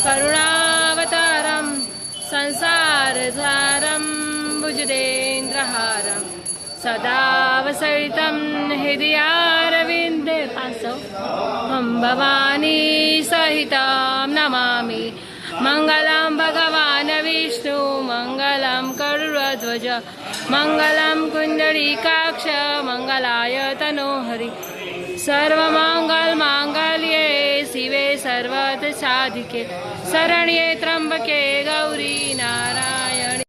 करुणावतारं संसारसारं भुजगेन्द्रहारं सदा वसवितं हृदयारविन्दे हम भवानी सहितं नमामि। मंगलं भगवान् विष्णु मंगलं गरुडध्वज मंगलं कुण्डलीकाक्ष मंगलाय तनोहरि। सर्वमंगलमांगल्ये शिवे सर्वसाधिके शरण्ये त्र्यंबके गौरी नारायणी।